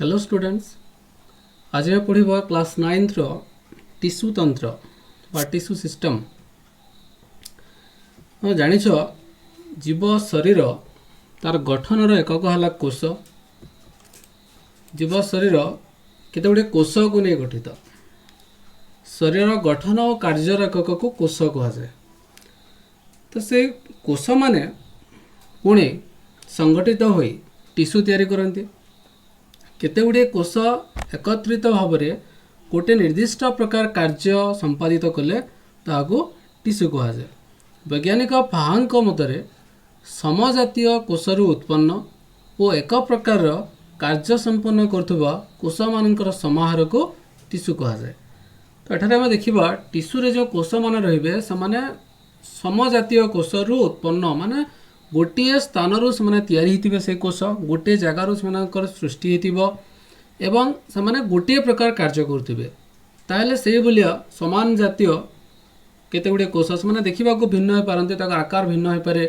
Hello students, आज हम पढ़ा क्लास 9 रो टिश्यू तंत्र बा टिश्यू सिस्टम। जानिछ जीव शरीर तार गठन एकक है कोश। जीव शरीर केते गुडे कोश को नहीं गठित। शरीर गठन और कार्य एकक को कोश कहुए। तो से कोश माने पुणे संगठित हो टिश्यू तैयारी करती। केते गुडे कोश एकत्रित भाव में गोटे निर्दिष्ट प्रकार कार्य संपादित कले ताको टिश्यू कहुए। वैज्ञानिक फाहांक मतरे समजातीय कोशरू उत्पन्न और एक प्रकार कार्य संपन्न करुवा कोश मानकर समाहार को टिश्यू कहुए। तो एठारे आम देखा टिश्यू जो कोश मान रे से समजातीय कोशरू उत्पन्न माने गोटे स्थान से से कोश गोटे जगार से सृष्टि एवं से गोटे प्रकार कार्य करुवे। ताहले से भलिया समान जातीय केते गुडे कोश से देखा भिन्न हो पारती, आकार भिन्न हो पारे,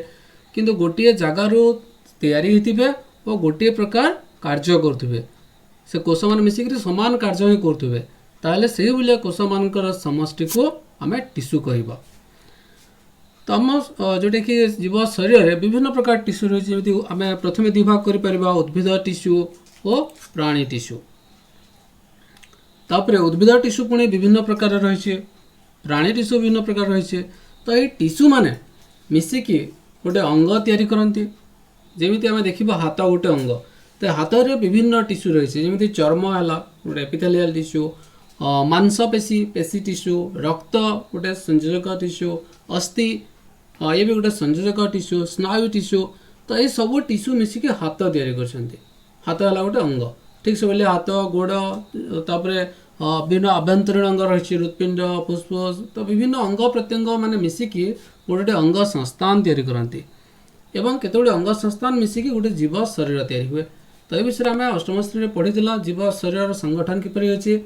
किंतु गोटे जगार तैयारी होते और गोटे प्रकार कार्य करुवे। से कोश मान मिसिक समान कार्य ही करुवे। ताहले से भलिया कोश मानकर समष्टि को आम टिश्यू कहबा। तो आम जोटा कि जीव शरीर में विभिन्न प्रकार टिश्यू रही है। आम प्रथम दिभाग कर उद्भिद टिश्यू और प्राणी टिश्यू। तापर उद्भिद टिश्यू पुणी विभिन्न प्रकार रही है, प्राणी टिश्यू विभिन्न प्रकार रही है। तो ये टिश्यू माने मिसिकी गोटे अंग तैयारी करती। जमी आम देखा हाथ गोटे अंग, तो हाथ में विभिन्न टिश्यू रही है, जमी चर्म है गोटे एपिथेलियल टिश्यू, मांसपेशी पेशी टिश्यू, रक्त गोटे संयोजक टिश्यू, अस्थि ये भी गोटे संयोजक टिश्यू, स्नायु टिश्यू। तो ये सब टिश्यू मिसिक हाथ तैयारी करछन्ती। हाथ है गोटे अंग, ठीक से बोले हाथ गोड़ तापर विभिन्न आभ्यंतरीण अंग रही हृत्पिंड फुसफुस। तो विभिन्न अंग प्रत्यंग माने मिसिकी गोटे अंग संस्थान तैयारी करती एवं केते गुडे अंग संस्थान मिसिकी गोटे जीव शरीर तैयारी हुए। तो ये विषय में अष्टम श्रेणी पढ़ी जीव शरीर संगठन किपरि अछि।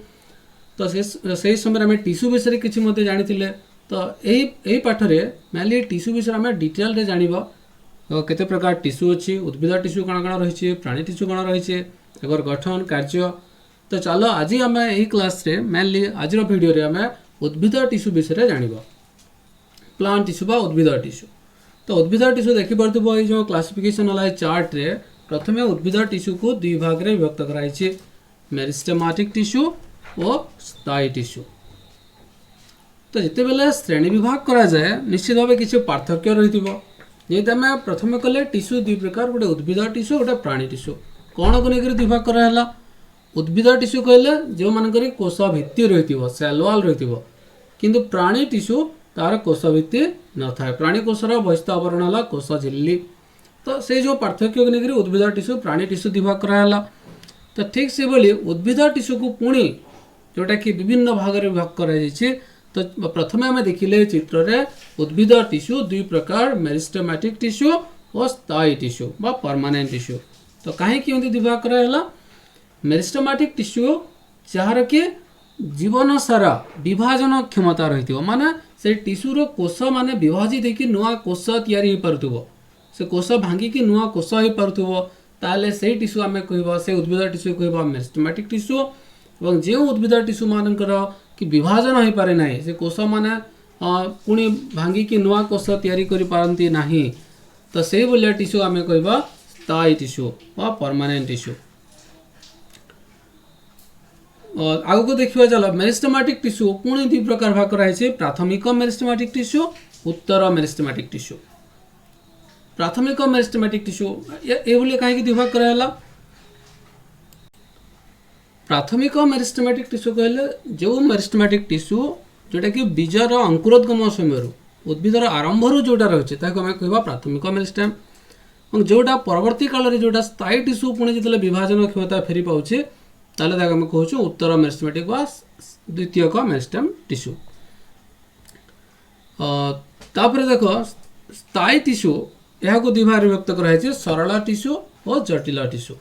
तो से समय आम टिश्यू विषय किसी जानी। तो यही पाठरे मेनली टिश्यू विषय आम डिटेल रे जानिबा केते प्रकार टिश्यू अच्छी, उद्भिद टिश्यू कण कण रही, प्राणी टिश्यू कण रही, एक गठन कार्य। तो चलो आज आम यही क्लास रे मेनली आज वीडियो रे आम उद्भिद टिश्यू विषय जानिबा, प्लांट टिश्यू बा उद्भिद टिश्यू। तो उद्भिद टिश्यू देखि पारथबो ए जो क्लासिफिकेशन वाला चार्ट रे प्रथमे उद्भिद टिश्यू को दुई भाग रे विभक्त कराई छि, मेरिस्टेमेटिक टिश्यू और स्थायी टिश्यू। तो जिते बेले श्रेणी विभाग करा जाए निश्चित भाव किसी पार्थक्य रही। जेहेतु आम प्रथम कले टिश्यू दुई प्रकार, गोटे उद्भिद टिश्यू गोटे प्राणी टिश्यू। कौन को लेकर विभाग कराला? उद्भिद टिश्यू कहले जो मानक कोश भित्ति रही सेल वाल रही, किंतु प्राणी टिश्यू तार कोश भित्ति न था। प्राणी कोशर बहिस्थ आवरण है कोश झिल्ली। तो से जो पार्थक्य को लेकर उद्भिद टिश्यू प्राणी टिश्यू विभाग कराला। तो ठीक से बोली उद्भिद टिश्यू को पुणी जोटा कि विभिन्न भाग में विभाग कराई। तो प्रथमे आम देखिले चित्र रे उद्भिद टिश्यू दुई प्रकार, मेरिस्टेमेटिक टिश्यू और स्थायी टिश्यू बा परमानेंट टिश्यू। तो कहीं विभाग कराला? मेरिस्टेमेटिक टिश्यू जार कि जीवन सारा विभाजन क्षमता रही, माने से टिश्यूर कोश माने विभाजित होकर नुआ कोश तैयारी हो पारुथबो, से कोश भांगिकी नुआ कोश हो पारुथबो। ताले से टिश्यू आम कहबा, से उद्भिद टिश्यू कहबा मेरिस्टेमेटिक टिश्यू। और जो उद्भिद टिश्यू मानकर कि विभाजन हो पारे ना, से कोश माने पुणी भांगिकी नुआ कोश तैयारी करि पारंती नाही, तो से भलिया टिश्यू आम कहबा स्थायी टिश्यू बा परमानेंट टिश्यू। आगु को देखिबा चलो मेरिस्टेमेटिक टिश्यू पुणी दुई प्रकार भाग कराई, प्राथमिक मेरिस्टेमेटिक टिश्यू, उत्तर मेरिस्टेमेटिक टिश्यू। प्राथमिक मेरिस्टेमेटिक टिश्यू ये भलिया कहीं विभाग कराला? प्राथमिक मेरिस्टेमेटिक टिश्यू कहले जो मेरिस्टेमेटिक टिश्यू जोटा कि बीजर अंकुरोद्गम समय उद्भिदर आरंभ जोटा रही है आम कह प्राथमिक मेरिस्टेम। और जोटा परवर्ती काल में जोटा स्थायी टिश्यू पुणी जो विभाजन क्षमता फेरी पाचे ताले आम कहूँ उत्तर मेरिस्टेमेटिक वा द्वितीयक मेरिस्टेम टिश्यू। तापर देख स्थायी टिश्यू यह दुई भाग विभक्त कराई, सरल टिश्यू और जटिल टिश्यू।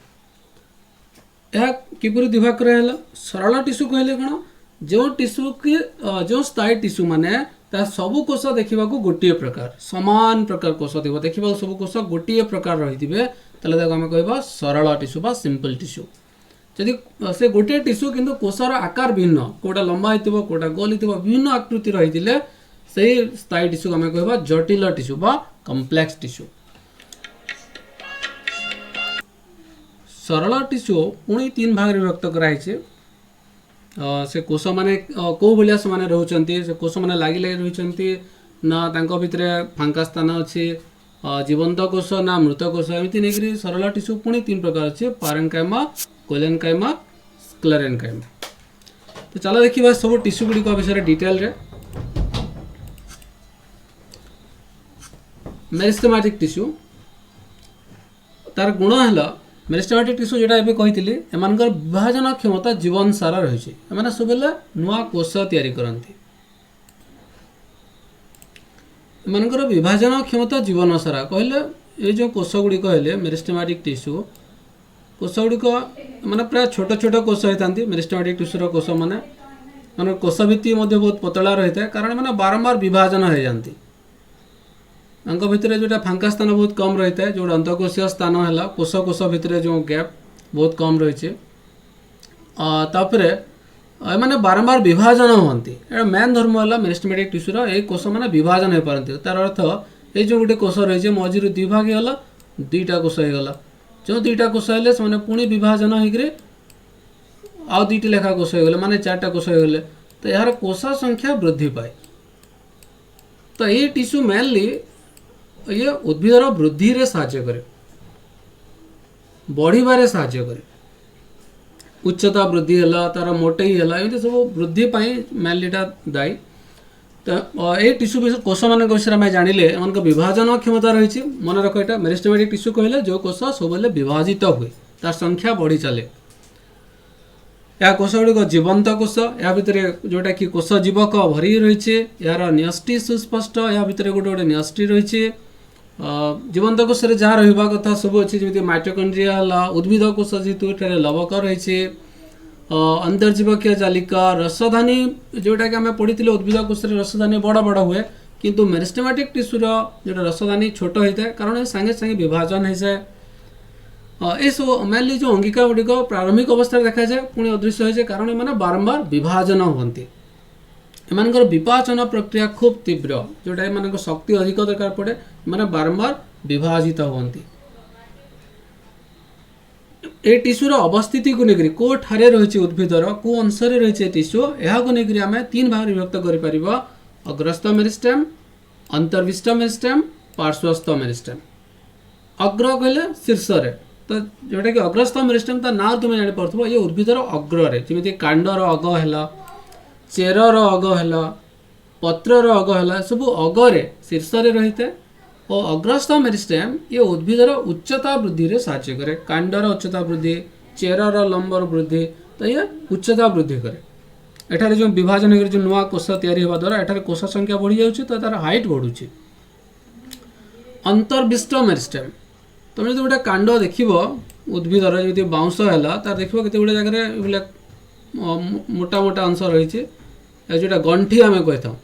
यह किपरि विभाग कराला? सरल टिश्यू कहले कौन? जो टिश्यू की जो स्थायी टिश्यू माने सबू कोश देखा गोटे प्रकार समान प्रकार कोश थी, देखा सब कोश गोटे प्रकार रही है, आम कह सरल टिश्यू बा सिंपल टिश्यू। जदि से गोटे टिश्यू किंतु कोषर आकार भिन्न कोटा लंबा होइतिबो कोटा गोल होइतिबो विभिन्न आकृति रहितिले सेही स्थायी टिश्यू आमे कहबा जटिल टिश्यू बा कॉम्प्लेक्स टिश्यू। सरल टिश्यू पुणी तीन भाग रे विभक्त कराई छे। से कोष माने को भलिया से माने रहउचंती से कोष माने लागि लागि रहउचंती ना तांको भितरे फांका स्थान अछि जीवंत कोष ना मृत कोष एमिति नेकरी सरल टिश्यू पुणी तीन प्रकार अछि पारेन्काइमा कोलेनकाइमा स्क्लेरेन्काइमा। तो चलो देखिबा सब टिश्यू गुडी को विषय डिटेल रे। मेरिस्टेमेटिक टिश्यू तार गुण हला मेरिस्टेमेटिक टिश्यू जेटा एबे कहितली एमानकर विभाजन क्षमता जीवन सारा रही छै एमाने सबेले नुआ कोष तयारी करंती एमानकर विभाजन क्षमता जीवन सारा कहले ए जो कोष गुडी कहले मेरिस्टेमेटिक टिश्यू कोष गुडी को माने प्राय छोट छोट कोष होइतांती मेरिस्टेमेटिक टिश्यू रो कोष माने कोष भित्ति मध्ये बहुत पतला रहिता कारण माने बारंबार विभाजन हो जांती भितर जो फांका स्थान बहुत कम रही है जो अंतकोशीय स्थान है कोष कोष भितर जो गैप बहुत कम रही मैंने बारंबार विभाजन होती मेन धर्म है मेरिस्टेमेटिक टिश्यूर ये कोष मैंने विभाजन हो पारती तार अर्थ ये जो गोटे कोष रही मझी दुई भाग होगा दुईटा कोष होगा जो दुईटा कोष है से पुणी विभाजन होकर आउ दुईटी लेखा कोष होगले माने चार्टा कोष होगले तो यार कोष संख्या वृद्धि पाए। तो ये टिश्यू मेनली ये उद्भिदर वृद्धि रे साहाय्य करे बढ़िबारे साहाय्य करे उच्चता वृद्धि है तार मोटेई है एमती सब वृद्धि मेनलीटा दायी। तो ये टिश्यू विषय कोष मान विषय में जानिले एम विभाजन क्षमता रही मन रख यहाँ मेरिस्टेमेटिक टिश्यू कहले जो कोष सब विभाजित हुए तार संख्या बढ़ी चले या कोष गुड़िक जीवंत कोष या भितर जोटा कि कोष जीवक भरी रही यार न्यष्टि सुस्पष्ट या भितर गोटे गोटे न्यष्टि रही जीवंत कोष जहाँ रहा कथा सब अच्छी जमी माइटोकॉन्ड्रिया है उद्भिद कोष जेहेतु लवक रही अंतर्जीवकीय जालिका रसधानी जोटा कि आम पढ़ी उद्भिद कोष रसधानी बड़ बड़ हुए किंतु मेरिस्टेमेटिक टिश्यूर जो रसधानी छोट होता है कारण सांगे सांगे विभाजन हो जाए ये सब मेनली जो अंगिका गुड़िक प्रारंभिक अवस्था देखा जाए पुणी अदृश्य हो जाए कारण ये बारंबार विभाजन होती एमानकर विपाचन प्रक्रिया खूब तीव्र जोटा एमान शक्ति अधिक दरकार पड़े माने बारंबार विभाजित होती ए टिश्यूर अवस्थिति को लेकर को ठारे रही उद्भिदर को अंश रही टिश्यू यहाँ को लेकर आम तीन भाग विभक्त कर अग्रस्थ मेरिस्टेम अंतर्विष्ट मेरिस्टेम पार्श्वस्थ मेरिस्टेम। अग्र कहले शीर्ष तो जोटा कि अग्रस्थ मेरिस्टेम ता ना तुम जानी पार्थबो ये उद्भिदर अग्र जमी कांडर अग है चेरर अग है पत्रर अग है सब अगरे शीर्ष रही है और अग्रस्थ मेरिस्टेम ये उद्भिदर उच्चता वृद्धि रे साहाय्य करे कांडर उच्चता वृद्धि चेरर लंबर वृद्धि तो ये उच्चता वृद्धि करे एठारे जो विभाजन हो जो नुआ कोष तैयारी होगा द्वारा एठारे कोष संख्या बढ़ी जाउछि तो तार हाइट बढ़ुछि। अंतर्विष्ट मेरिस्टेम तुम जो गोटे कांड देख उद्भिदर जमी बाउंश है तार देख केते गुड़े जगह मोटा मोटा अंश रही जोटा गंठी आम कही था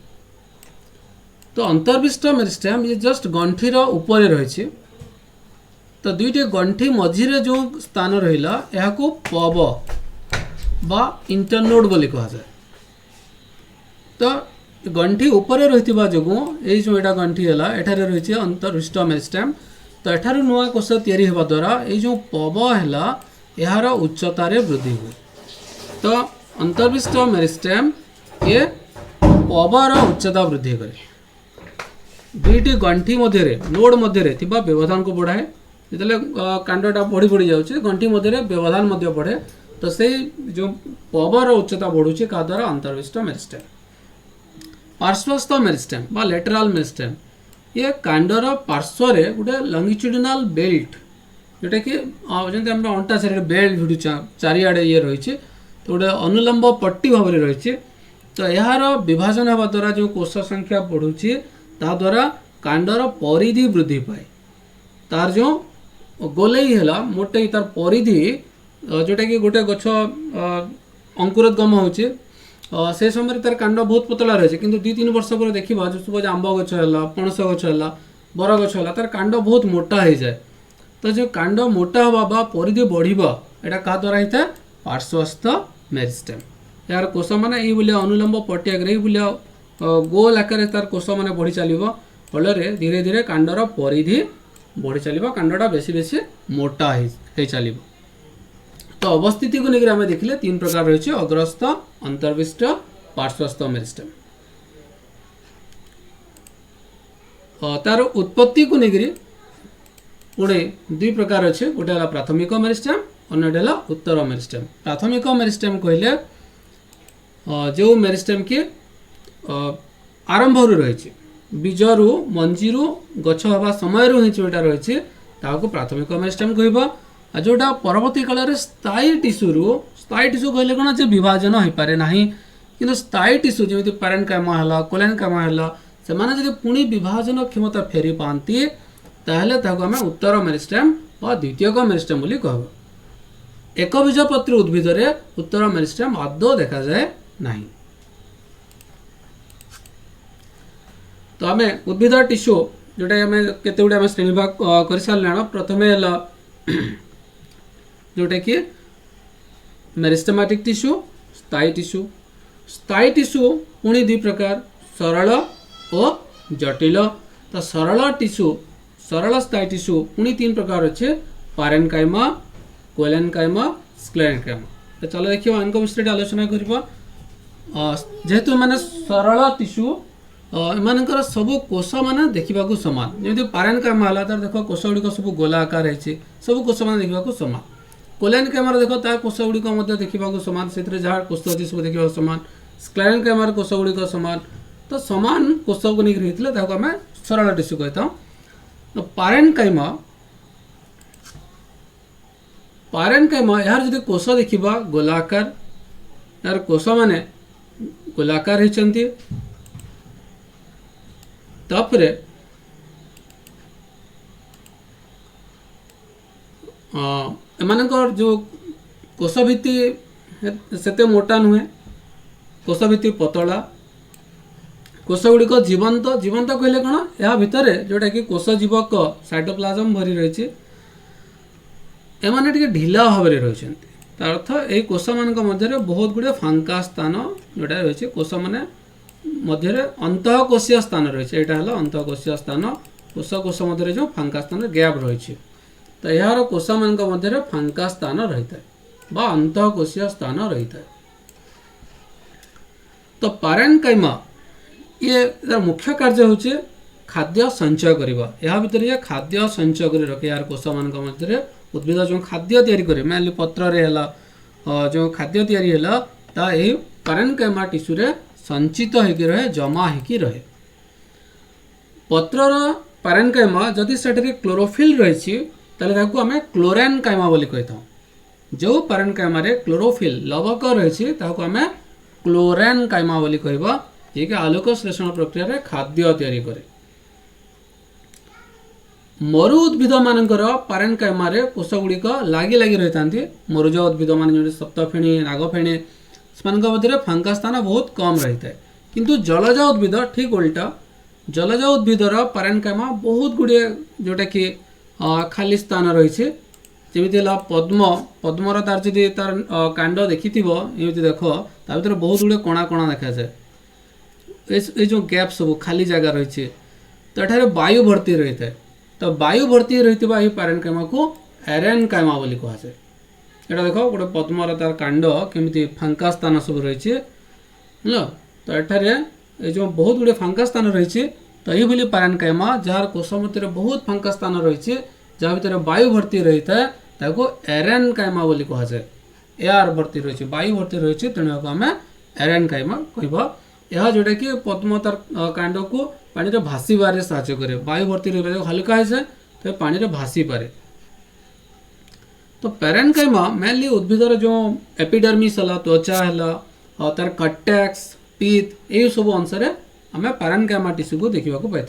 तो अंतर्विष्ट मेरिस्टेम ये जस्ट गंठीर ऊपर रही तो दुईटे गंठी मझीरे जो स्थान रहा यह पब बा इंटरनोड बोली कह जाए तो गंठी ऊपर रही जो जो यहाँ गंठी है एठारे रही अंतर्विष्ट मेरिस्टेम तो एठार नुआ कोष तैयारी होगा द्वारा ये जो पब है यार उच्चतार वृद्धि हुए। तो अंतर्विष्ट मेरिस्टेम ये पबर उच्चता वृद्धि करे दुईटी गंठी मध्य नोड मध्य व्यवधान को बढ़ाए जो कांडटा बढ़ी बढ़ी जाऊँचे गंठी मध्य व्यवधान बढ़े तो से जो पबर उच्चता बढ़ुचे क्या द्वारा अंतर्विष्ट मेरिस्टेम। पार्श्वस्थ मेरिस्टेम बा लेटराल मेरिस्टेम ये कांडर पार्श्व गोटे लंगिट्यूडिनल बेल्ट जोटा कि जमी आम अंटा चारि बेल्ट भिड़ू चारिआडे ये रही तो गोटे अनुलंब पट्टी भाव में रही तो यार विभाजन होगा द्वारा जो कोष संख्या बढ़ुची ता द्वारा कांडर परिधि वृद्धि पाए तार जो गोलेई है मोटे तार परिधि जोटा कि गोटे गछ अंकुरोद्गम होचे से समय तार कांड बहुत पतला रही कि दुई तीन वर्ष पर देखा जो सब आंब गछ है पणस गछ है बर गछ है तार कांड बहुत मोटा हो जाए तो जो कांड मोटा हवा बा परिधि बढ़िबा एटा का द्वारा होता है पार्श्वस्थ मेरिस्टेम। यार कोष मैंने ये अनुलंब पट्टी आगे ये गोल आकार तार कोष मैंने बढ़ी चलो फल धीरे धीरे कांडर परिधि बढ़ी चलो कांडटा बेसी बेसी मोटा हो चलो। तो अवस्थिति को लेकर आम देखिले तीन प्रकार रही है अग्रस्थ अंतर्विष्ट पार्श्वस्थ मेरिस्टेम। तार उत्पत्ति को लेकर पुणे दुई प्रकार अच्छे गोटे है प्राथमिक मेरिस्टेम अन्यटा है उत्तर मेरिस्टेम। प्राथमिक मेरिस्टेम कहले जो मेरिस्टेम की आरंभ रही बीजरू मंजीरू गछ हवा समय जोटा रही प्राथमिक मेरिस्टेम कह जोटा परवर्ती काल में स्थायी टिश्यू कहले कौन जे विभाजन हो पारे ना कि स्थायी टिश्यू जमी पैरेन्काइमा है कोलेनकाइमा है से माने पुणी विभाजन क्षमता फेरी पाती ताहले ताको आमे उत्तर मेरिस्टेम व द्वितीयक मेरिस्टेम बोली कहब। एक बीजपत्री उद्भिद रे उत्तर मेरिस्टेम आदौ देखा जाए नहीं। तो आमे उद्भिद टिश्यू जोटा आमे केते गुडे आमे श्रेणीभाग कर सारले प्रथमे जोटा कि मेरिस्टेमेटिक टिश्यू स्थायी टिश्यू पुणी दुई प्रकार सरल और जटिल। तो सरल स्थायी टिश्यू पुणी तीन प्रकार अच्छे पैरेन्काइमा कोलेनकाइमा स्क्लेरेन्काइमा। तो चलो देखिए इनका विषय आलोचना करबा। जेहेतु माने सरल टिश्यू एमानकर सब कोष माने देखा सामान जमी पैरेन्काइमा है तार देख कोष गुड़िक सब गोला आकार है सब कोष मैंने देखा सामान। कोलेनकाइमार देख तार कोष गुड़िक देखा सामान से जहाँ कोष अच्छी सब देखा सामान। स्क्लेरेन्काइमार कोष गुड़िक सामान तो सामान कोष को लेकर आम सरल टिश्यू कहता। तो पैरेन्काइमा यार जो कोष देखा गोलाकार यार कोष माने गोलाकार होती तापरे एमानकर जो कोष भित्ति सेते मोटा नुहे कोष भित्ति पतला कोष गुड़िक जीवंत जीवंत कहले कौन या भितर जोटा कि कोष जीवक साइटोप्लाज्म भरी रही एमाने टिके ढिला भाव में रही तार अर्थ यही कोष मान मध्य बहुत गुड़े फांका स्थान जोटा रही कोष माने मध्य अंतःकोशीय स्थान रही है अंतःकोशीय स्थान कोष कोष मध्य जो फांका स्थान गैप रही। तो यार कोष मान मध्य फांका स्थान रही है बा अंतःकोशीय स्थान रही है। तो पैरेन्काइमा ये मुख्य कार्य हूँ खाद्य संचय करवा या भितर ये खाद्य संचय कर रखे यार कोष मान मध्य उद्भिद जो खाद्य तैयारी करे मेनली पत्र जो खाद्य तैयारी है पैरेन्काइमा टिश्यू रे संचित होकर रहे जमा होकर रहे। पत्रर पैरेन्काइमा जदि सेठे क्लोरोफिल रही आम क्लोरेन्काइमा बोली कही था। जो पैरेन्काइमा रे क्लोरोफिल लवक रही आम क्लोरेन्काइमा बोली कहबा जे कि आलोक श्लेषण प्रक्रिया रे खाद्य तैयारी करे। मरु उद्भिद मानकर पैरेन्काइमा रे कोष गुड़िक लागी लागी रही था। मरुज उद्भिद मान जो सप्तफेणी नागफेणी से मध्य फांका स्थान बहुत कम रही है किंतु जलज उद्भिद ठीक उल्टा जलज उद्भिदर पैरेन्काइमा बहुत गुड़े जोटा कि खाली स्थान रही जमी पद्म पद्मर तार जी तार कांड देखी ये देख ता भर बहुत गुड़े कणा कणा देखा जाए ये जो गैप सब खाली जगह रही तो ये वायु भर्ती रही है। तो वायु भर्ती रही पैरेन्काइमा को एरेन्काइमा बोली कहुए। यहाँ देख गोटे पद्मर तार कांड केमी फांका स्थान सब रही है तो ये जो बहुत गुड़े फांका स्थान रही तो ये पैरेन्काइमा जार कोष मध्य बहुत फांका स्थान रही जहाँ भर वायु भर्ती रही है ताको एरेन्काइमा बोली कहुए। एयर भर्ती रही वायु भर्ती रही तेणु आम एरेन्काइमा कह यह जोटा कि पद्म तार कांड को पानी रे भासीबार साहाय्य करे वायु भर्ती रही हल्का है तो पानी रे भासी पारे। तो पैरेन्काइमा मेनली उद्भिदर जो एपिडर्मिस है त्वचा है तार कटेक्स पीत यही सब अंश आम पैरेन्काइमा टिश्यू को देखा पाई।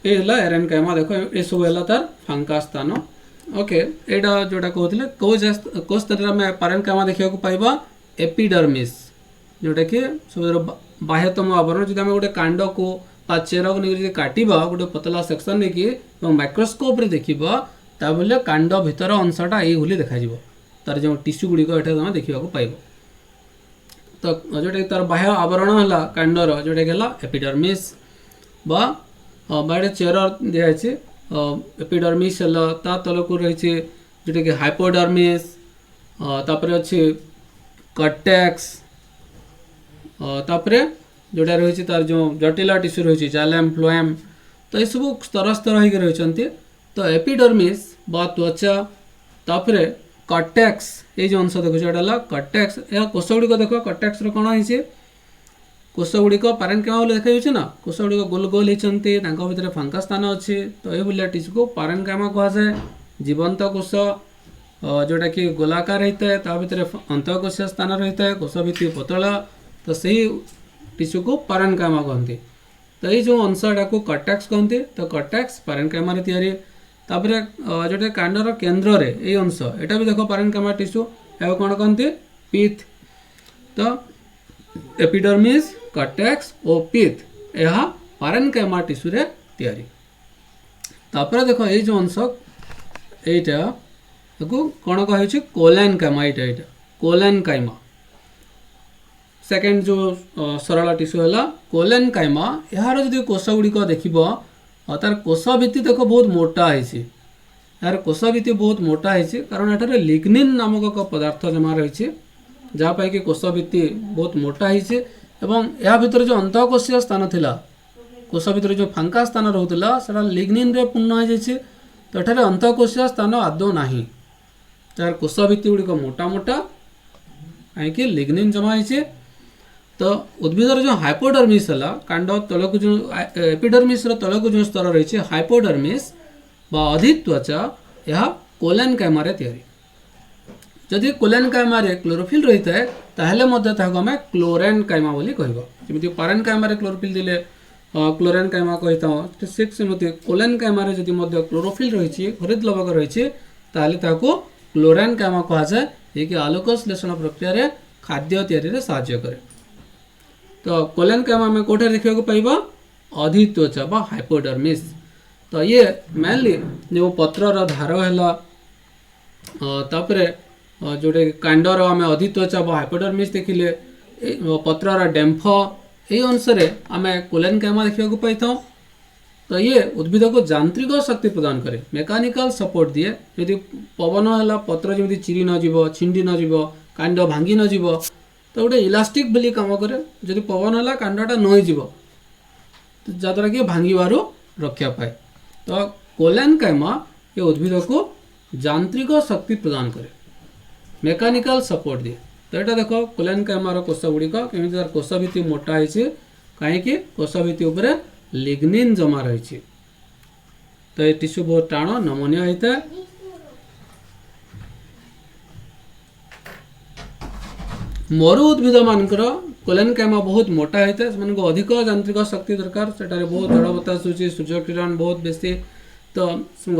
ये एरेन्काइमा देख ये सब है तार फांका स्थान। ओके यहाँ जोटा कहते कौ स्तर में पैरेन्काइमा देखा पाइबा एपिडर्मिस जोटा कि सब बाह्यतम आवरण जो आम गोटे कांड को चेर को लेकर काटा गोटे पतला सेक्शन नहीं माइक्रोस्कोप रे देखा ताबले कांड भितर अंशटा ये देखा तार जो टिश्यू गुड़िक तुम देखा पाइब। तो जोटा तार बाह्य आवरण है कांडर जोटा कि एपिडर्मिस बाड़े चेर दिखाई एपिडर्मिस है ता तलक रही जोटा कि हाइपोडर्मिस तापर अच्छे कॉर्टेक्स तापर जोटा रही तार जो जटिला टिश्यू रही जाइलम फ्लोएम तो ये सब स्तर स्तर होकर रही। तो एपिडर्मिस बा त्वचा तापर कॉर्टेक्स ये जो अंश देखो यहाँ कॉर्टेक्स यह कोष गुड़िक देख कॉर्टेक्स कौन है कोष गुड़िक पारेन्काइमा देखा ना कोष गुड़िक गोल गोल होती भितर फांका स्थान अच्छी तो ये टिश्यू को पारेन्काइमा कहुए जीवंत कोष जोटा कि गोलाकार होता है ता भितर अंतःकोशीय स्थान रही है कोष भित्ति पतला तो सही टिश्यू को पारेन्काइमा कहते। तो ये जो अंशटा को कॉर्टेक्स कहते तो कॉर्टेक्स पारेन्काइमा तैयारी तापर जोटा कांडर केन्द्र रे ये अंश एटा भी देखो पारेन्काइमा टिश्यू या कौन कहते पीथ। तो एपिडर्मिस कॉर्टेक्स और पीथ यह पारेन्काइमा टिश्यू रे तैयारी। तापर देखो ये जो अंश एटा कौन कहे कोलेनकाइमा यहाँ कोलेनकाइमा सेकेंड जो सरल टिश्यू है कोलेनकाइमा यार जो कोष गुड़िक देख तार कोष भित्ति देख बहुत मोटा है यार कोष भित्ति बहुत मोटा है कारण एठार लिग्निन नामक एक पदार्थ जमा रही जहाँपाई कि कोष भित्ति बहुत मोटा है या भितर जो अंतःकोशीय स्थान थिला कोष भितर जो फांका स्थान रोला से लिग्निन रे पूर्ण हो तो एठार अंतःकोशीय स्थान आदौ नहीं तार कोष भित्ति गुड़िक मोटा मोटा कहीं लिग्निन जमा है। तो उद्भिदर जो हाइपोडर्मिस है कांड तलक जो एपिडर्मिस तलक जो स्तर रही हाइपोडर्मिस बा अधित्वचा यह कोलेनकाइमा तैयारी। जदि कोलेनकाइमा क्लोरोफिल रही है ताहले आम क्लोरेनकाइमा बोली कहबा जमी पारेन्काइमा क्लोरोफिल दिले क्लोरेनकाइमा कही सेमती कोलेनकाइमा जदि क्लोरोफिल रही हरित लवक रही ताको क्लोरेनकाइमा कहुए ये कि आलोक श्लेषण प्रक्रिया खाद्य तैयारी साहाय्य करे। तो कोलेनकाइमा में कौटे देखा पाइबा अधित्वचा बा हाइपोडर्मिस। तो ये मेनली जो पत्रर धार है तापर जोटे कांडर आम अधित्वचा बा हाइपोडर्मिस देखिले पत्रर डेम्फ ये अनुसार आम कोलेनकाइमा देखा पाई था। तो ये उद्भिद को यांत्रिक शक्ति प्रदान करे मेकानिकल सपोर्ट दिए यदि पवन है पत्र जमी चिरी नजीब छिंडी नजीब कांड भांगी नजीब तो गोटे इलास्टिक बोली काम करे जदि पवन है कांडटा नईज जहाँद्वारा कि भांगार रक्षा पाए। तो कोलेनकाइमा ये उद्भिद को यांत्रिक शक्ति प्रदान करे मेकानिकल सपोर्ट दिए। तो यहाँ देख कोलेनकाइमार कोष गुड़िक केमी तार कोष भित्ति मोटा है कहीं कोष भित्ति उपरे लिग्निन जमा रही। तो ये टिश्यू बहुत टाण नमनीय होता है। मरु उद्भिद मानकर कोलेनकाइमा बहुत मोटा होता है से अधिक यांत्रिक शक्ति दरकार से बहुत जड़ बतास होची सूर्य किरण बहुत बेसी तो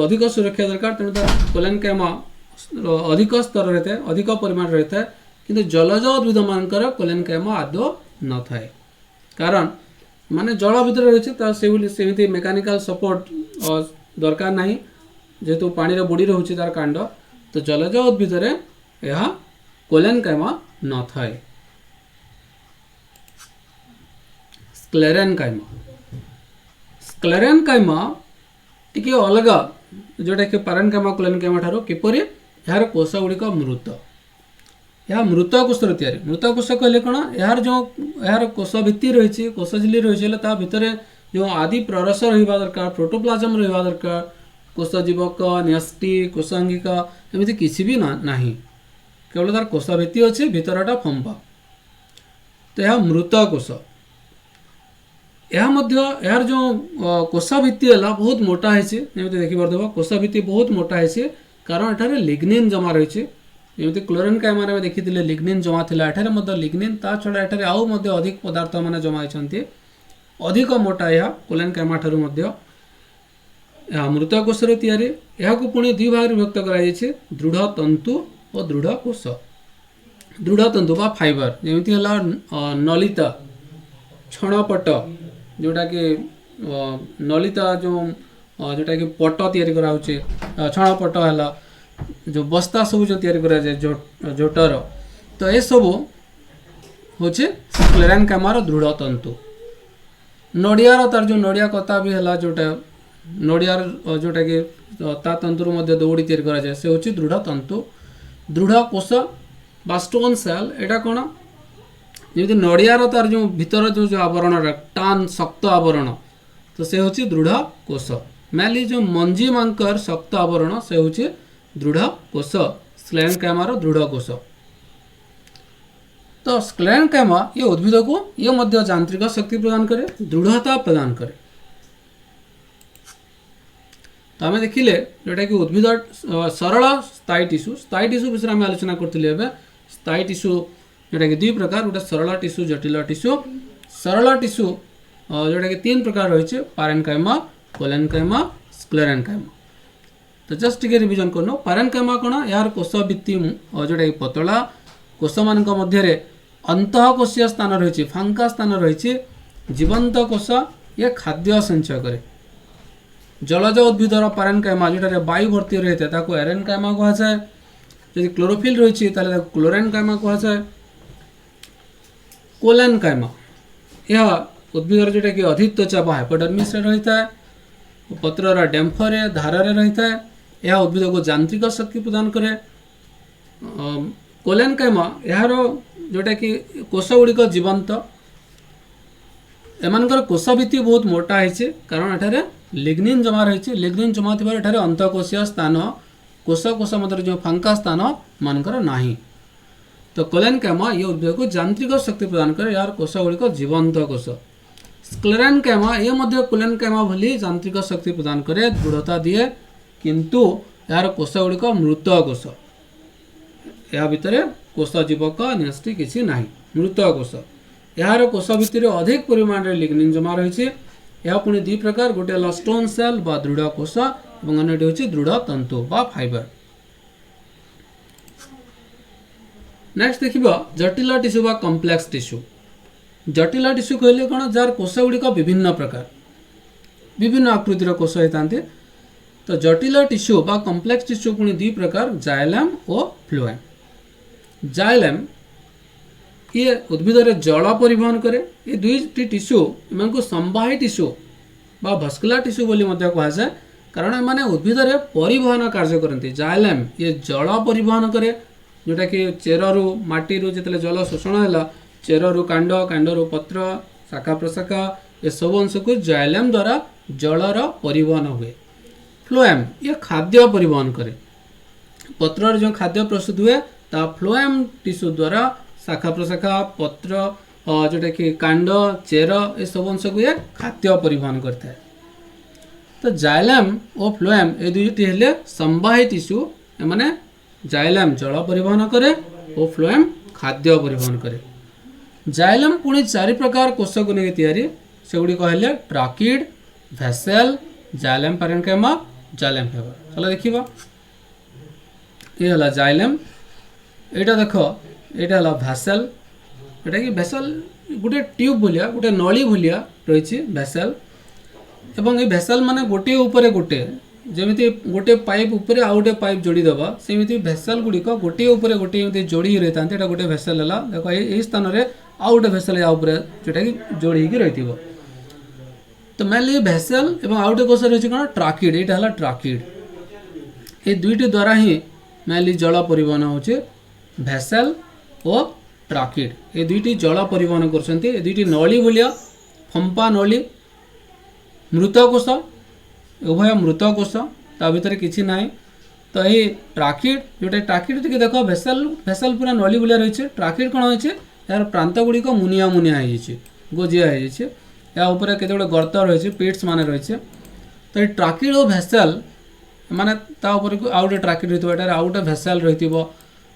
अधिक सुरक्षा दरकार तेणु तार कोलेनकाइमा अधिक स्तर रहता है अधिक परिमाण रहता है किंतु जलज उद्भिद मानकर कोलेनकाइमा आदौ न थाए कारण माने जल भितर रही सेमती मेकानिकल सपोर्ट दरकार नहीं जेहेतु पानी रे बुड़ी रोचे तार कांड तो जलज उद्भिद यह कोलेनकाइमा न थाए। स्क्लेरेनकाइमा टिके अलग जोटा कि पारेन्काइमा कोलेनकाइमा ठारो किपरि यार कोष गुड़िक मृत यह मृत कोष तैयारी। मृत कोष कहले कौन यार जो यार कोष भित्ति रही कोष झिल्ली रही भितर जो आदि प्ररस रहा दरकार प्रोटोप्लाज्म रहा दरकार कोष जीवक न्यष्टि कोषांगिका एमती किसी भी ना केवल तार कोष भित्ति अच्छे भितरटा फंपा तो यह मृत कोष यार जो कोष भित्ति है बहुत मोटा है जमी देखिए कोष भित्ति बहुत मोटा है कारण एठार लिग्निन जमा रही जमी क्लोरेनकाइमा में देखी लिग्निन जमा था एठार लिग्निन ता छड़ा एठार आउ अधिक पदार्थ मान जमा होती अधिक मोटा यह कोलेनकाइमा ठारू मृत कोष तैयारी यह पुणी दुई भाग विभक्त कर दृढ़ तंतु और दृढ़ कोष। दृढ़ तंतु बा फाइबर जमीती है नलिता छणपट जोटा कि नलिता जो जोटा कि पट तैयारी कराउचे छणपट है जो बस्ता सब जो तैयारी करा जाए झोटर, तो ये सब हूँ स्क्लेरेनकाइमार दृढ़ तंतु। नड़ियार तार जो नड़िया कता भी है जोटा नड़ियार जोटा कि ता तंतुर मध्य दौड़ी तैयारी करा जाए से हूँ दृढ़ तंतु। दृढ़ कोष बा स्टोन सेल एटा कौन जमी नड़ियार तार जो भीतर जो जो आवरण टान शक्त आवरण तो से हूँ दृढ़ कोष। मेनली जो मंजी मांकर शक्त आवरण से हूँ दृढ़ कोष स्क्लेरेनकाइमार दृढ़ कोष। तो स्क्लेरेनकाइमा ये उद्भिद को ये मध्य यांत्रिक शक्ति प्रदान करे, दृढ़ता प्रदान करे। तो आम देखिले जोटा कि उद्भिद सरल स्थायी टिश्यू विषय में आलोचना करते। स्थायी टिश्यू जोटा कि दुई प्रकार, गोटे सरल टिश्यू जटिल टिश्यू। सरल टिश्यू जोटा कि तीन प्रकार रही है, पारेन्काइमा, कोलेनकाइमा, स्क्लेरेनकाइमा। तो जस्ट टिके रिविजन करनो। पारेन्काइमा कौन यार कोष भित्ति जोटा कि पतला, कोष मान मध्य अंतःकोशीय स्थान रही, फांका स्थान रही। जीवंत कोष ये खाद्य संचय करे। जलज उद्भिदर पारेन्काइमा जोटा वायु भर्ती रही है ताको एरेनकाइमा कहा जाए। यदि क्लोरोफिल रही है क्लोरेनकाइमा कहा जाए। कोलेनकाइमा यह उद्भिदर जोटा कि अधिक त्वचा बा हाइपोडर्मिस रही है, पत्रर डेम्फर धारे रही है। यह उद्भिद को यांत्रिक शक्ति प्रदान करे। कोलेनकाइमा यार जोटा कि कोष गुड़िक जीवंत, एमानकर कोष भित्ति बहुत मोटा है कारण एठारे लिग्निन जमा रही। लिग्निन जमा थी अंतःकोशीय स्थान कोष कोष मध्य जो फांका स्थान मानकर नाही। तो कोलेनकाइमा ये उद्भिद को यांत्रिक शक्ति प्रदान करे, यार कोष गुड़िक जीवंत कोष। स्क्लेरेनकाइमा ये मध्य कोलेनकाइमा भली यांत्रिक शक्ति प्रदान करे, दृढ़ता दिए, किंतु यार कोष गुड़िक मृत कोष। या भितर कोष जीवक न्यष्टि किसी नाही, मृत कोष। यार कोष भितर अधिक परिमाण रे लिग्निन जमा रही है। यह पुणी दुई प्रकार, गोटे है स्टोन सेल बा दृढ़ कोष और अन्यटी हूँ दृढ़ तंतु बा फाइबर। नेक्स्ट देखिबा जटिल टिश्यू बा कॉम्प्लेक्स टिश्यू। जटिल टिश्यू कहले कौन जार कोष गुड़िक विभिन्न प्रकार विभिन्न आकृतिर कोष होता। तो जटिल टिश्यू बा कॉम्प्लेक्स टिश्यू पुणी दुई प्रकार, जाइलम और फ्लोएम। जाइलम ये उद्भिद जल परिवहन करे। ये दुईटी टिश्यू इनको संवाही टिश्यू बा भस्कुलर टिश्यू बोली मध्य कहा जाए कारण एमाने उद्भिद परिवहन कार्य करते। जाइलम ये जल परिवहन करे जोटा कि चेरु माटी जिते जल शोषण है, चेरु कांड, कांडरू पत्र, शाखा प्रशाखा ये सब अंश को जाइलम द्वारा जलर परिवहन हुए। फ्लोएम ये खाद्य परिवहन करे। पत्र जो खाद्य प्रस्तुत हुए ता फ्लोएम टिश्यू द्वारा शाखा प्रशाखा पत्र जोटा कि कांड चेर ये सब अंश को ये खाद्य परिवहन करता है। तो जाइलम और फ्लोएम ये दुईटी हेले संवाही टिश्यू, माने जाइलम जल परिवहन करे और फ्लोएम खाद्य परिवहन करे। जाइलम पुणी चारि प्रकार कोष को लेकर तैयारी, से गुड़ी कहले ट्राकिड, भेसेल, जाइलम पारेन्काइमा, जाइलम फाइबर। चलो देखिबा ये हला जाइलम, एटा देखो एटा हला भेसेल। एटा कि भेसेल गोटे ट्यूब भलिया गोटे नली भलिया रही भेसेल। एवं ये भेसेल माने गोटे ऊपर गोटे जमीती गोटे पाइप ऊपर आउ गोटे पाइप जोड़ी दबा सेमिति भेसेल गुड़िक गोटे ऊपर गोटे एमती जोड़ी रही था। एटा गोटे भेसेल है देखो यही स्थान में आउ गोटे भेसेल या ऊपर जोटा कि जोड़ी रही। तो मेनली भेसेल एवं आउ गोटे कोष रही कौन ट्राकिड, यहाँ है ट्राकिड। ये दुईटी द्वारा ही मेनली जल परिवहन होचे भेसेल और ट्राकिड। ये दुईटी जल परिवहन करछन्ती। ये दुईटी नली भलिया फंपा नली, मृत कोष, उभय मृत कोष, ता भीतर किछि नाही। तो ये ट्राकिड जोटा ट्राकिड टिके देखो भेसेल भेसेल पूरा नली भलिया रही है। ट्राकिड कौन होइछे यार प्रांत गुड़िक मुनिया मुनिया हो गोजिया हो या ऊपर केते गोटे गर्त रही पिट्स मान रही। तो ये ट्राकिड और भेसेल माने ता ऊपर को आउ गोटे ट्राकिड रही है, आउ गोटे भेसेल रही।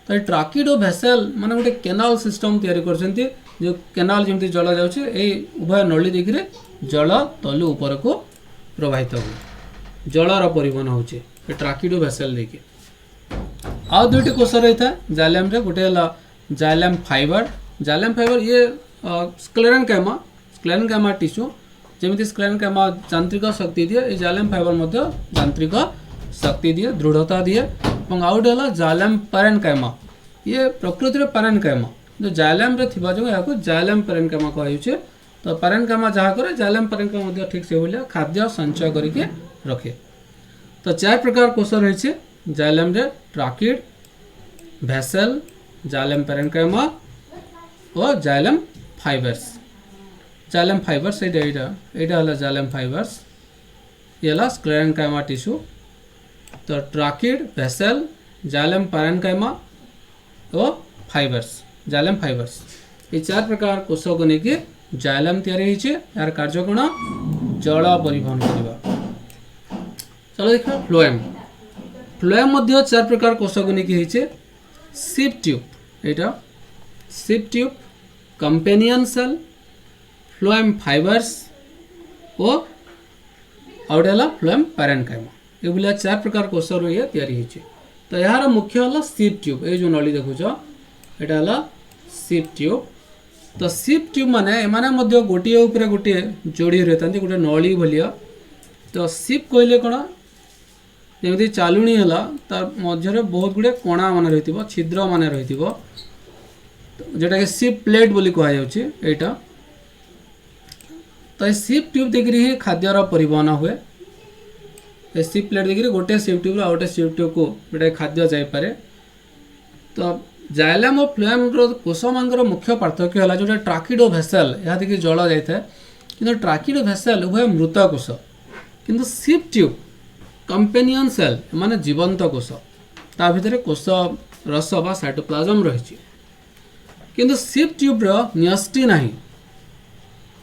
तो ये ट्राकिड और भेसेल माने गोटे केनाल सिस्टम तैयारी करछन्ती, जो केनाल जमती जल जाउछे ए उभय नली देखिरे जल तलु ऊपर को प्रवाहित हो जलर परिवहन होचे ट्राकिड और भेसेल लेके। आउ दुईटी कोष रही था जाइलम रे, गोटे है जाइलम फाइबर। जाइलम फाइबर ये स्क्लेरेनकाइमा टिश्यू जमीती स्क्लेरेनकाइमा यांत्रिक शक्ति दिए, ये जाइलम फाइबर मध्य यांत्रिक शक्ति दिए, दृढ़ता दिए। और आउ गोटे है जाइलम पैरेन्काइमा। ये प्रकृति में पैरेन्काइमा जो जाइलम रे थिबा जो या जाइलम पैरेन्काइमा कहउछे। तो पैरेन्काइमा जहाँ करे जाइलम पैरेन्काइमा मध्य ठीक से भलिया खाद्य संचय करके रखे। तो 4 प्रकार कोष रही जाइलम रे ट्राकिड, भेसेल, जाइलम पैरेन्काइमा और जाइलम फाइबर्स। जाइलम फाइबर्स एटा हला जाइलम फाइबर्स, ये हला स्क्लेरेन्काइमा टिश्यू। तो ट्राकिड, भेसेल, जाइलम पैरेन्काइमा और फाइबर्स, जाइलम फाइबर्स, ये 4 प्रकार कोष को लेकिन जाइलम तैयारी होइछे। यार कार्य कोन जल परिवहन करबा। चलो देखा फ्लोएम। फ्लोएम मध्य 4 प्रकार कोष को लेकिन होइछे। सिप ट्यूब, एटा sieve tube, companion cell, phloem fibres और आउडेला फ्लोएम पैरेन्काइमा। ये बोलिया 4 प्रकार कोष रो ये तैयारी होइछे। तो यार मुख्य हला सिप ट्यूब, ये जो नली देखुछ एटा हला सिप ट्यूब। तो सिप ट्यूब माने एमाने मध्य गोटे ऊपर गोटे जोड़ी रहता गोटे नली भलिया। तो सिप कहले कौन जमी चालुणी है तार मध्य बहुत गुड़े कणा मान रही छिद्र मान रही जोटा कि सिप प्लेट बोली कहटा। तो ये सिप ट्यूब देखिए ही खाद्यर परिवहन हुए। सिप प्लेट देखिए गोटे सिप ट्यूब गोटे सिप ट्यूब को गोटे खाद्य जापे। तो जाइलम और फ्लोएम कोष मान मुख्य पार्थक्य है जो ट्राकिड और भेसेल यह देखिए जल जाए कि ट्राकिड और भेसेल उभय मृत कोष किंतु सिप ट्यूब कंपेनियन सेल माने जीवंत कोष ता भितर कोष रस बा साइटोप्लाज्म रही किंतु सिप ट्यूब न्यष्टि नहीं।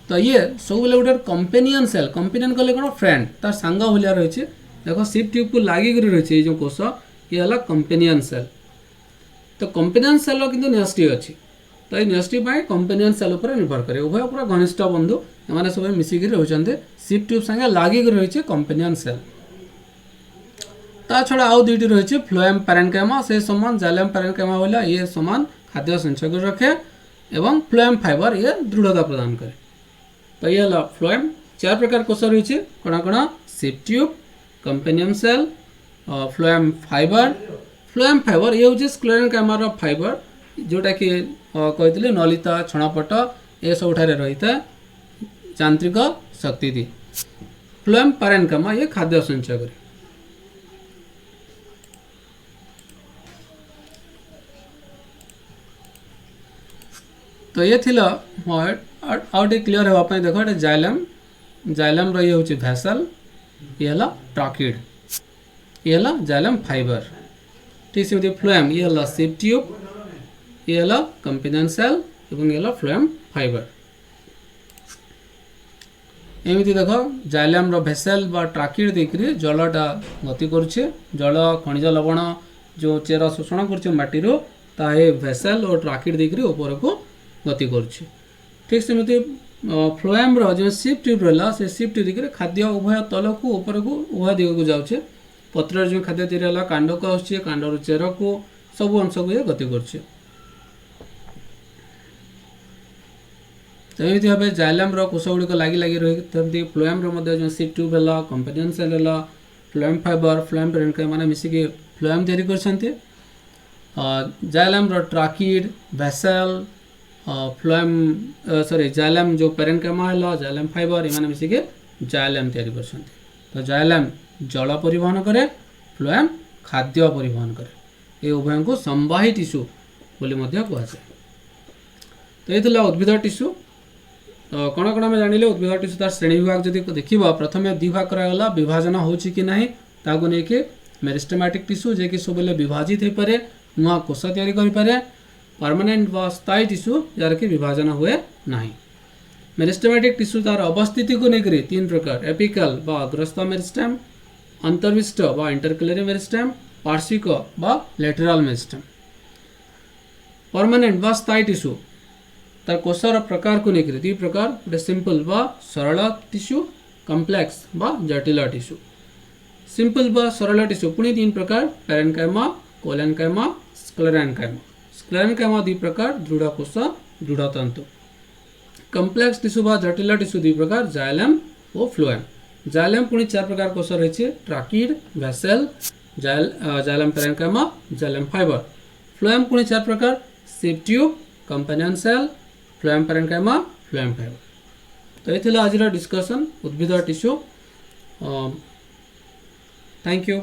तो ये सब बेले गोटे कंपेनियन सेल, कंपेनियन कले कौन फ्रेंड तार सांग भाया रही। देखो सिप ट्यूब को लागिक रही जो कोष ये है कंपेनियन सेल। तो कंपेनियन सेल किंतु न्यष्टि अच्छी। तो ये न्यष्टि कंपेनियन सेल पर निर्भर करे उभय पूरा घनिष्ठ बंधु एम सब मिसिक रही। सिप ट्यूब संगे लागिक रही कंपेनियन सेल। ता छड़ा आउ दुईटी रही फ्लोएम पैरेन्काइमा से समान जाइलम पैरेन्काइमा वाला ये समान खाद्य संचय कर रखे एवं फ्लोएम फाइबर ये दृढ़ता प्रदान करे। तो ये हला फ्लोएम। 4 प्रकार कोष रही कणा कणा sieve tube, companion cell, phloem fibre. Phloem fibre ये हूँ स्क्लेरेन्काइमार फाइबर जोटा कि कहते नलिता छणापट ये सब रही है यांत्रिक शक्ति दी। फ्लोएम पैरेन्काइमा ये खाद्य संचय करे। तो ये थिला आउट क्लियर होगा देख ये जाइलम, जाइलम रो ये हूँ भेसेल, ये हला ट्राकिड, ये हला जाइलम फाइबर। ठीक से फ्लोएम ये हला सिप ट्यूब, ये हला कंपेनियन सेल और ये हला फ्लोएम फाइबर। एमती देख जाइलम रो भेसेल बा ट्राकिड देकर जलटा गति करुचे। जल खनिज लवण जो चेर शोषण कर माटी ताहे भेसेल और ट्राकिड देकर ऊपर को गति करुचे। ठीक सेमती फ्लोएम रो जो सिप ट्यूब रहा से सिप ट्यूब देकर खाद्य उभय तल को ऊपर को उभय दिग को जाऊे। पत्र जो खाद्य तैयारी है कांड को आसुचे, कांडर चेर को सब अंश को ये गति करुचे। तो एमती भाव जाइलम रो कोष गुड़िक लगी लगी रही। फ्लोएम रो जो सिप ट्यूब है, कंपेनियन सेल है, फ्लोएम फाइबर, फ्लोएम पैरेन्काइमा माने मिसिकी फ्लोएम तैयारी करछन्ते। जाइलम रो ट्राकिड, भेसेल, फ्लोएम सॉरी जाइलम जो पैरेन्काइमा है, जाइलम फाइबर ये मिसिके जाइलम तैयारी करछन्ते। तो जाइलम जल परिवहन करे, फ्लोएम खाद्य परिवहन करे। ये उभय को संवाही टिश्यू बोली मध्य कहुए। तो ये उद्भिद टिश्यू। तो कौन कौन आम जानिले उद्भिद टिश्यू तार श्रेणी विभाग जब देखा प्रथम 2 भाग करागला विभाजन होची कि नहीं ताको लेकिन मेरिस्टेमेटिक टिश्यू जे कि सब विभाजित हो पारे, नुआ कोष तैयारी कर पारे। परमानेंट व स्थायी टिश्यू यार कि विभाजन हुए नहीं। मेरिस्टेमेटिक टिश्यू तार अवस्थिति को लेकर 3 प्रकार एपिकल व अग्रस्थ मेरिस्टेम, अंतर्विष्ट व इंटरक्लेरी मेरिस्टेम, पार्श्विक व लेटरल मेरिस्टेम। परमानेंट व स्थायी टिश्यू तार कोषर प्रकार को लेकर 2 प्रकार गोटे सिंपल व सरल टिश्यू, कम्प्लेक्स व जटिल टिश्यू। सिंपल व सरल टिश्यू पुणी 3 प्रकार पैरेन्काइमा, कोलेन्काइमा, स्क्लेरेन्काइमा। स्क्लेरेन्काइमा 2 प्रकार दृढ़ कोष, दृढ़ तंतु। कम्प्लेक्स टिश्यू व जटिल टिश्यू 2 प्रकार जाइलम और फ्लोएम। जाइलम पुणी 4 प्रकार कोष रही tracheid, vessel, xylem parenchyma, xylem fibre. Phloem पुणी 4 प्रकार, sieve tube, companion cell, phloem parenchyma, phloem fibre. तो ये आज डिस्कसन उद्भिद टिश्यू। Thank you.